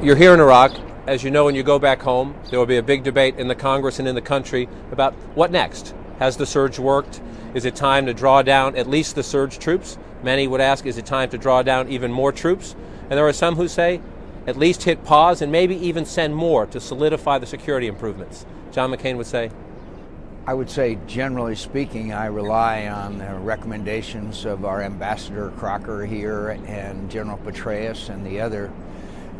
You're here in Iraq. As you know, when you go back home, there will be a big debate in the Congress and in the country about what next. Has the surge worked? Is it time to draw down at least the surge troops? Many would ask, is it time to draw down even more troops? And there are some who say, at least hit pause and maybe even send more to solidify the security improvements. John McCain would say? I would say, generally speaking, I rely on the recommendations of our Ambassador Crocker here and General Petraeus and the other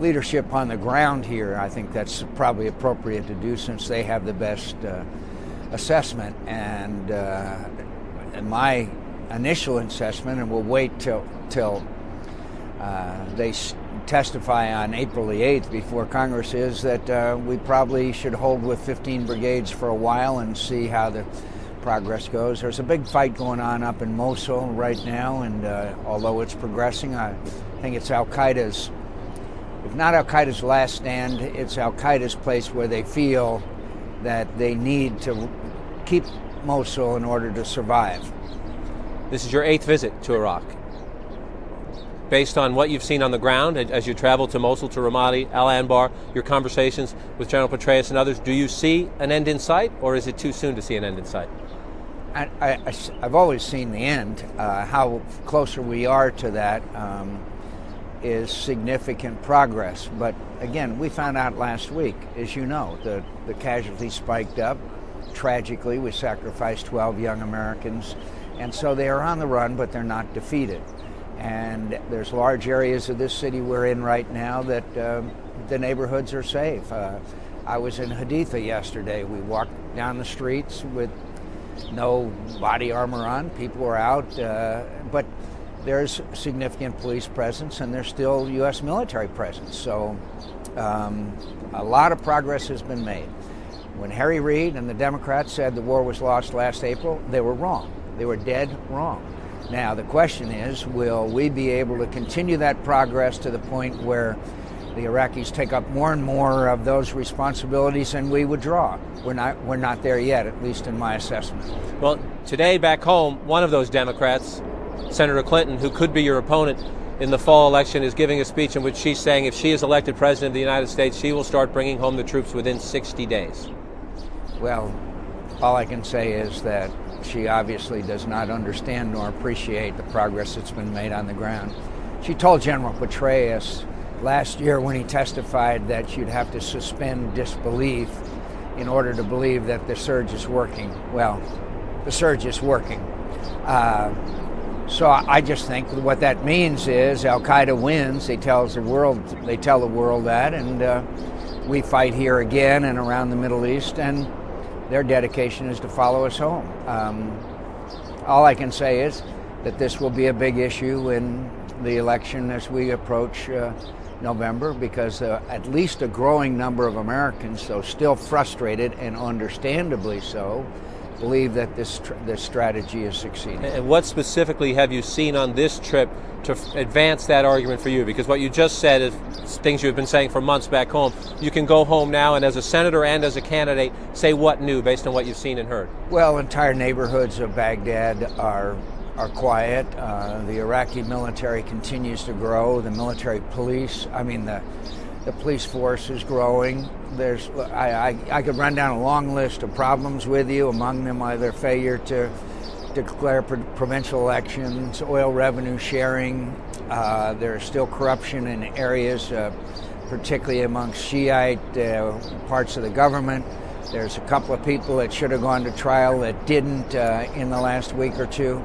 leadership on the ground here. I think that's probably appropriate to do since they have the best assessment. And my initial assessment, and we'll wait till they testify on April the 8th before Congress, is that we probably should hold with 15 brigades for a while and see how the progress goes. There's a big fight going on up in Mosul right now, and although it's progressing, I think it's Al-Qaeda's, if not Al-Qaeda's last stand, it's Al-Qaeda's place where they feel that they need to keep Mosul in order to survive. This is your 8th visit to Iraq. Based on what you've seen on the ground as you travel to Mosul, to Ramadi, Al-Anbar, your conversations with General Petraeus and others, do you see an end in sight, or is it too soon to see an end in sight? I've always seen the end. How closer we are to that is significant progress. But again, we found out last week, as you know, the casualties spiked up. Tragically, we sacrificed 12 young Americans. And so they are on the run, but they're not defeated. And there's large areas of this city we're in right now that the neighborhoods are safe. I was in Haditha yesterday. We walked down the streets with no body armor on. People were out, but there's significant police presence and there's still U.S. military presence. So a lot of progress has been made. When Harry Reid and the Democrats said the war was lost last April, they were wrong. They were dead wrong. Now, the question is, will we be able to continue that progress to the point where the Iraqis take up more and more of those responsibilities and we withdraw? We're not there yet, at least in my assessment. Well, today back home, one of those Democrats, Senator Clinton, who could be your opponent in the fall election, is giving a speech in which she's saying if she is elected president of the United States, she will start bringing home the troops within 60 days. Well, all I can say is that she obviously does not understand nor appreciate the progress that's been made on the ground. She told General Petraeus last year when he testified that you'd have to suspend disbelief in order to believe that the surge is working. Well, the surge is working. So I just think what that means is Al-Qaeda wins. They tell the world that, and we fight here again and around the Middle East, and their dedication is to follow us home. All I can say is that this will be a big issue in the election as we approach November, because at least a growing number of Americans, though still frustrated and understandably so, believe that this strategy is succeeding. And what specifically have you seen on this trip to advance that argument for you? Because what you just said is things you've been saying for months back home. You can go home now and as a senator and as a candidate say what new based on what you've seen and heard. Well, entire neighborhoods of Baghdad are quiet. The Iraqi military continues to grow. The military police, the police force is growing. I could run down a long list of problems with you, among them their failure to declare provincial elections, oil revenue sharing. There's still corruption in areas, particularly amongst Shiite parts of the government. There's a couple of people that should have gone to trial that didn't in the last week or two.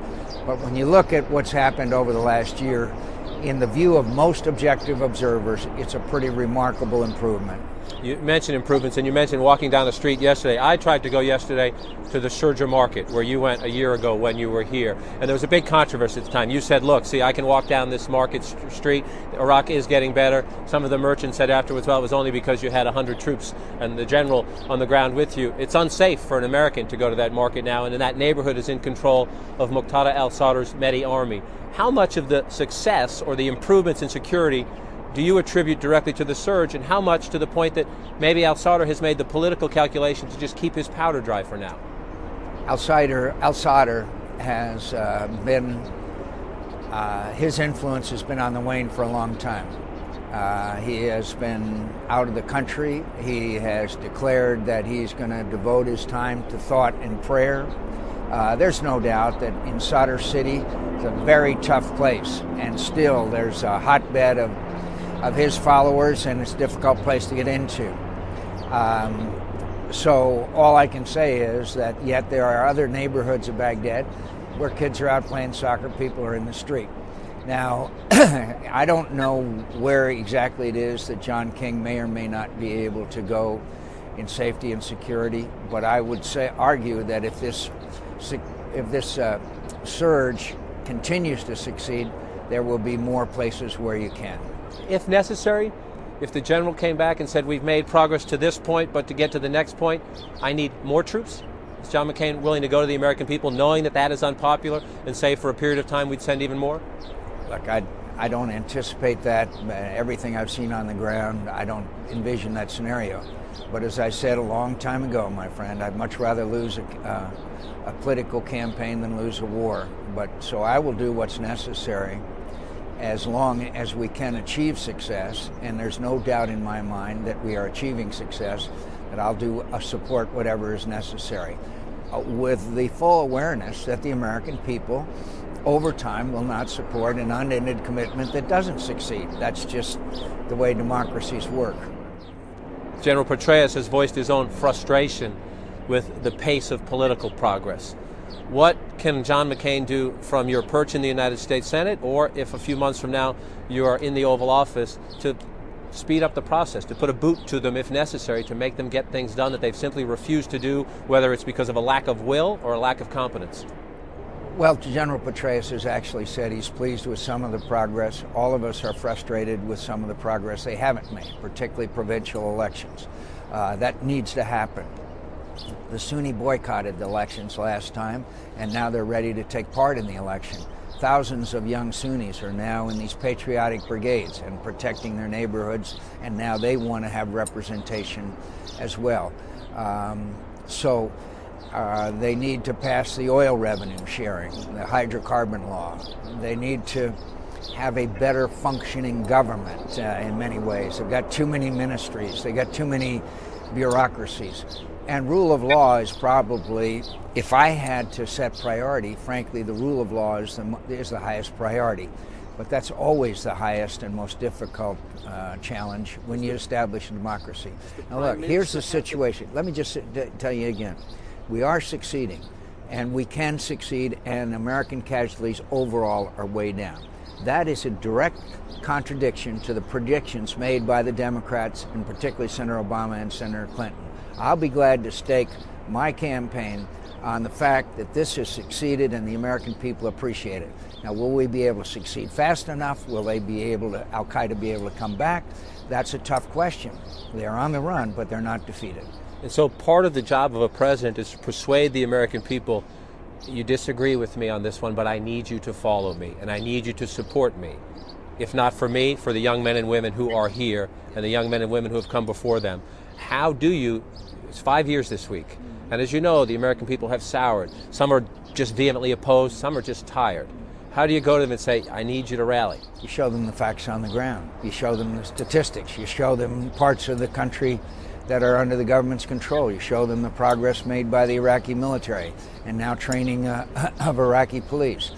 But when you look at what's happened over the last year, in the view of most objective observers, it's a pretty remarkable improvement. You mentioned improvements, and you mentioned walking down the street yesterday. I tried to go yesterday to the Sharjah market, where you went a year ago when you were here. And there was a big controversy at the time. You said, look, see, I can walk down this market street. Iraq is getting better. Some of the merchants said afterwards, well, it was only because you had 100 troops and the general on the ground with you. It's unsafe for an American to go to that market now, and that neighborhood is in control of Muqtada al-Sadr's Mehdi army. How much of the success or the improvements in security do you attribute directly to the surge, and how much to the point that maybe al-Sadr has made the political calculation to just keep his powder dry for now? Al-Sadr has been, his influence has been on the wane for a long time. He has been out of the country. He has declared that he's going to devote his time to thought and prayer. There's no doubt that in Sadr City, it's a very tough place, and still there's a hotbed of his followers, and it's a difficult place to get into. So all I can say is that yet there are other neighborhoods of Baghdad where kids are out playing soccer, people are in the street. Now, I don't know where exactly it is that John King may or may not be able to go in safety and security, but I would argue that if this surge continues to succeed, there will be more places where you can. If necessary, if the general came back and said, we've made progress to this point, but to get to the next point, I need more troops, is John McCain willing to go to the American people knowing that that is unpopular and say for a period of time we'd send even more? Look, I don't anticipate that. Everything I've seen on the ground, I don't envision that scenario. But as I said a long time ago, my friend, I'd much rather lose a political campaign than lose a war. So I will do what's necessary as long as we can achieve success, and there's no doubt in my mind that we are achieving success, that I'll support whatever is necessary, with the full awareness that the American people over time will not support an unended commitment that doesn't succeed. That's just the way democracies work. General Petraeus has voiced his own frustration with the pace of political progress. What can John McCain do from your perch in the United States Senate, or if a few months from now you are in the Oval Office, to speed up the process, to put a boot to them if necessary, to make them get things done that they've simply refused to do, whether it's because of a lack of will or a lack of competence? Well, General Petraeus has actually said he's pleased with some of the progress. All of us are frustrated with some of the progress they haven't made, particularly provincial elections. That needs to happen. The Sunni boycotted the elections last time, and now they're ready to take part in the election. Thousands of young Sunnis are now in these patriotic brigades and protecting their neighborhoods, and now they want to have representation as well. They need to pass the oil revenue sharing, the hydrocarbon law. They need to have a better functioning government in many ways. They've got too many ministries. They've got too many bureaucracies. And rule of law is probably, if I had to set priority, frankly, the rule of law is the highest priority. But that's always the highest and most difficult challenge when you establish a democracy. Now look, here's the situation. Let me just tell you again. We are succeeding, and we can succeed, and American casualties overall are way down. That is a direct contradiction to the predictions made by the Democrats, and particularly Senator Obama and Senator Clinton. I'll be glad to stake my campaign on the fact that this has succeeded and the American people appreciate it. Now, will we be able to succeed fast enough? Will Al Qaeda be able to come back? That's a tough question. They're on the run, but they're not defeated. And so part of the job of a president is to persuade the American people, you disagree with me on this one, but I need you to follow me, and I need you to support me. If not for me, for the young men and women who are here, and the young men and women who have come before them. How do you, it's 5 years this week, and as you know, the American people have soured. Some are just vehemently opposed, some are just tired. How do you go to them and say, I need you to rally? You show them the facts on the ground. You show them the statistics. You show them parts of the country that are under the government's control. You show them the progress made by the Iraqi military and now training of Iraqi police,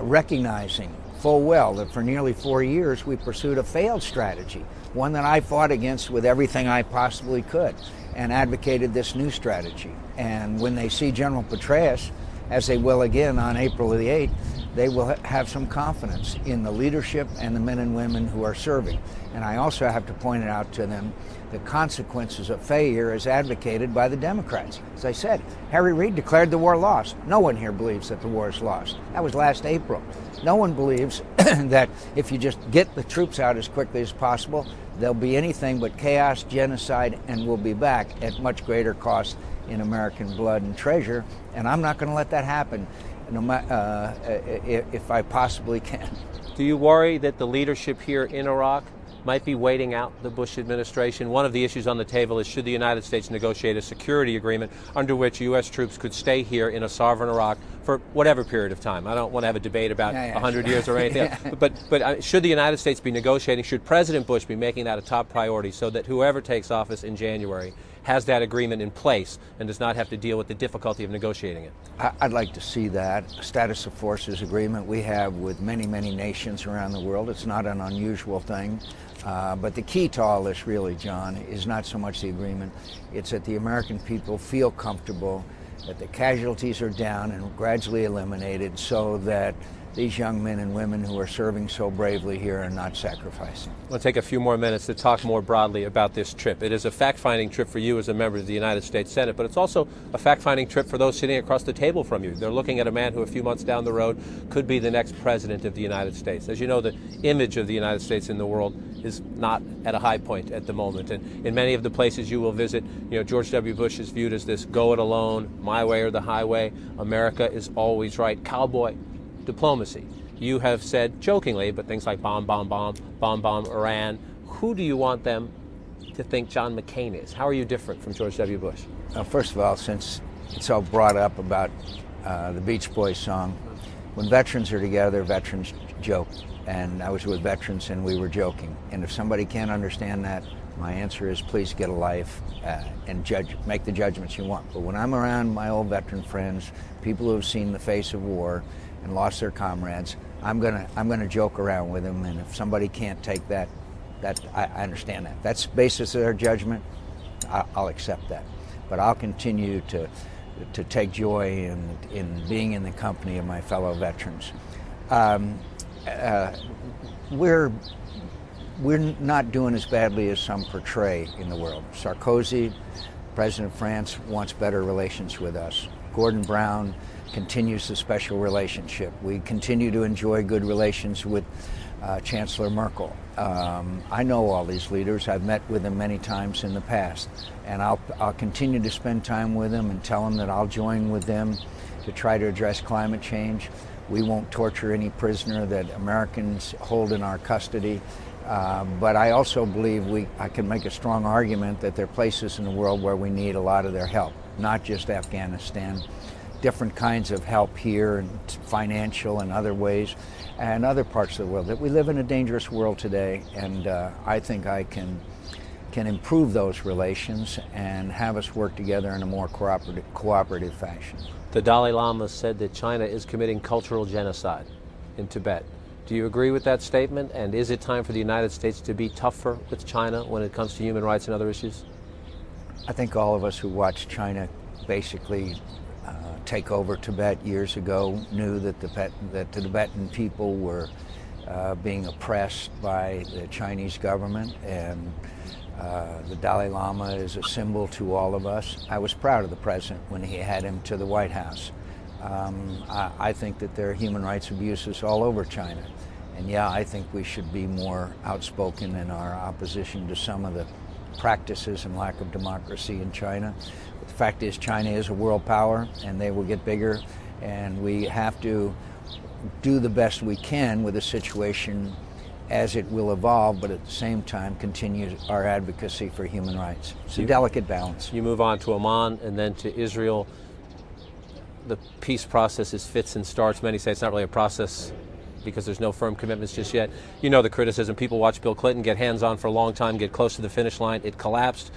recognizing full well that for nearly 4 years we pursued a failed strategy, one that I fought against with everything I possibly could, and advocated this new strategy. And when they see General Petraeus, as they will again on April the 8th, they will have some confidence in the leadership and the men and women who are serving. And I also have to point it out to them the consequences of failure as advocated by the Democrats. As I said, Harry Reid declared the war lost. No one here believes that the war is lost. That was last April. No one believes that if you just get the troops out as quickly as possible, there'll be anything but chaos, genocide, and we'll be back at much greater cost in American blood and treasure. And I'm not going to let that happen if I possibly can. Do you worry that the leadership here in Iraq might be waiting out the Bush administration? One of the issues on the table is, should the United States negotiate a security agreement under which U.S. troops could stay here in a sovereign Iraq for whatever period of time. I don't want to have a debate about 100 years or anything else. Yeah. But should the United States be negotiating, should President Bush be making that a top priority so that whoever takes office in January has that agreement in place and does not have to deal with the difficulty of negotiating it? I'd like to see that status of forces agreement we have with many, many nations around the world. It's not an unusual thing. But the key to all this, really, John, is not so much the agreement. It's that the American people feel comfortable that the casualties are down and gradually eliminated so that these young men and women who are serving so bravely here are not sacrificing. We'll take a few more minutes to talk more broadly about this trip. It is a fact-finding trip for you as a member of the United States Senate, but it's also a fact-finding trip for those sitting across the table from you. They're looking at a man who a few months down the road could be the next president of the United States. As you know, the image of the United States in the world is not at a high point at the moment. And in many of the places you will visit, George W. Bush is viewed as this go it alone, my way or the highway, America is always right, cowboy diplomacy. You have said jokingly, but things like bomb, bomb, bomb, bomb, bomb, Iran. Who do you want them to think John McCain is? How are you different from George W. Bush? First of all, since it's all brought up about the Beach Boys song, when veterans are together, veterans joke. And I was with veterans and we were joking. And if somebody can't understand that, my answer is please get a life and make the judgments you want. But when I'm around my old veteran friends, people who have seen the face of war and lost their comrades, I'm gonna joke around with them. And if somebody can't take that I understand that. That's the basis of their judgment. I'll accept that. But I'll continue to take joy in being in the company of my fellow veterans. We're not doing as badly as some portray in the world. Sarkozy, President of France, wants better relations with us. Gordon Brown continues the special relationship. We continue to enjoy good relations with Chancellor Merkel. I know all these leaders. I've met with them many times in the past, and I'll continue to spend time with them and tell them that I'll join with them to try to address climate change. We won't torture any prisoner that Americans hold in our custody. But I also believe I can make a strong argument that there are places in the world where we need a lot of their help, not just Afghanistan. Different kinds of help here, and financial and other ways, and other parts of the world. That we live in a dangerous world today, and I think I can improve those relations and have us work together in a more cooperative fashion. The Dalai Lama said that China is committing cultural genocide in Tibet. Do you agree with that statement? And is it time for the United States to be tougher with China when it comes to human rights and other issues? I think all of us who watched China basically take over Tibet years ago knew that the Tibetan people were being oppressed by the Chinese government, and the Dalai Lama is a symbol to all of us. I was proud of the president when he had him to the White House. I think that there are human rights abuses all over China. And yeah, I think we should be more outspoken in our opposition to some of the practices and lack of democracy in China. But the fact is, China is a world power, and they will get bigger, and we have to do the best we can with the situation as it will evolve, but at the same time continue our advocacy for human rights. It's a delicate balance. You move on to Oman and then to Israel. The peace process is fits and starts. Many say it's not really a process because there's no firm commitments just yet. You know the criticism. People watch Bill Clinton get hands-on for a long time, get close to the finish line. It collapsed.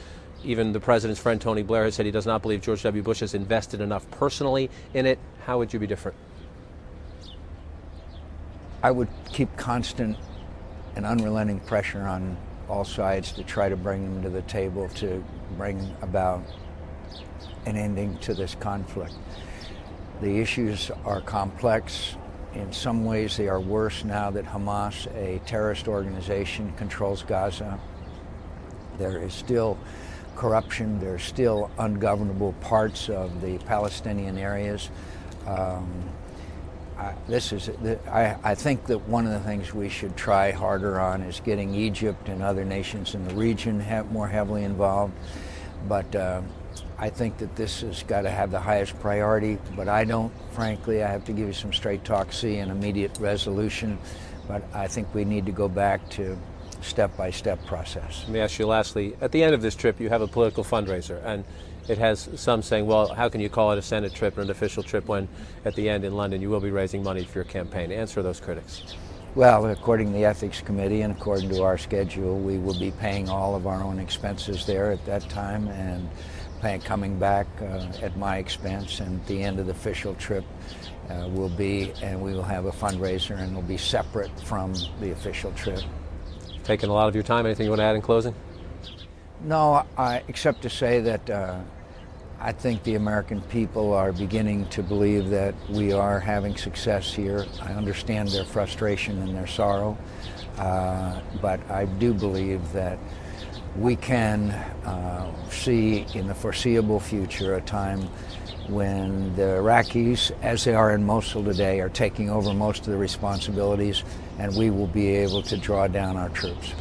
Even the president's friend Tony Blair has said he does not believe George W. Bush has invested enough personally in it. How would you be different? I would keep constant and unrelenting pressure on all sides to try to bring them to the table to bring about an ending to this conflict. The issues are complex. In some ways, they are worse now that Hamas, a terrorist organization, controls Gaza. There is still corruption. There are still ungovernable parts of the Palestinian areas. I think that one of the things we should try harder on is getting Egypt and other nations in the region more heavily involved. But I think that this has got to have the highest priority. But I don't, frankly, I have to give you some straight talk, see an immediate resolution. But I think we need to go back to step-by-step process. Let me ask you lastly, at the end of this trip you have a political fundraiser, and it has some saying, well, how can you call it a Senate trip or an official trip when at the end in London you will be raising money for your campaign? Answer those critics. Well, according to the Ethics Committee and according to our schedule, we will be paying all of our own expenses there at that time and coming back at my expense. And at the end of the official trip we will have a fundraiser, and it will be separate from the official trip. Taken a lot of your time. Anything you want to add in closing? No, except to say that I think the American people are beginning to believe that we are having success here. I understand their frustration and their sorrow, but I do believe that we can see in the foreseeable future a time when the Iraqis, as they are in Mosul today, are taking over most of the responsibilities, and we will be able to draw down our troops.